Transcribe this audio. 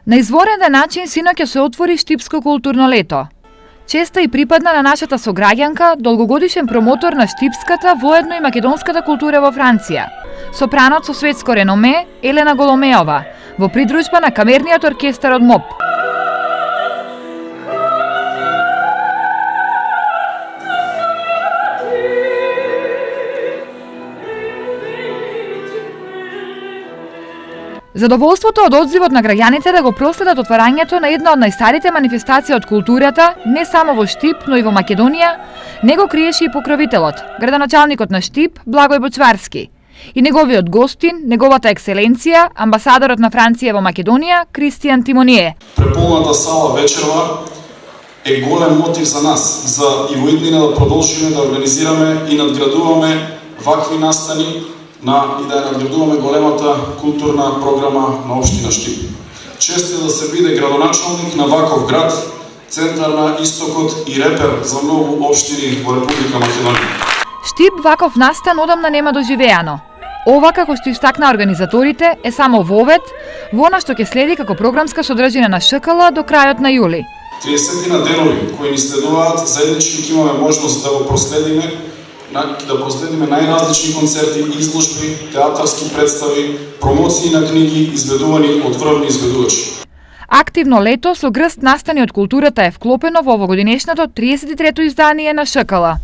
На извореден начин синоќа се отвори Штипско културно лето. Честа и припадна на нашата сограѓанка, долгогодишен промотор на штипската, воедно и македонската култура во Франција. Сопранот со светско реноме Елена Голомеова, во придружба на камерниот оркестар од МОП. Задоволството од одзивот на граѓаните да го проследат отварањето на една од најстарите манифестации од културата, не само во Штип, но и во Македонија, не го криеше и покровителот, градоначалникот на Штип, Благој Бочварски, и неговиот гостин, неговата екселенција, амбасадорот на Франција во Македонија, Кристијан Тимоние. Преполната сала вечерва е голем мотив за нас, за и во иднина да продолжиме да организираме и надградуваме вакви настани и да ја надградуваме големата културна програма на општина Штип. Чест е да се биде градоначалник на ваков град, центар на истокот и репер за многу општини во Република Македонија. Штип ваков настан одамна нема доживеано. Ова, како што истакна организаторите, е само вовет во она што ќе следи како програмска содржина на ШКЛ до крајот на јули. 30 денови кои ни следуваат, заеднички ќе имаме можност да го проследиме, најразлични концерти, изложби, театарски представи, промоции на книги, изведувани од врвни изведувачи. Активно лето со грст настани од културата е вклопено во овогодинешното 33-то издание на ШКЛ.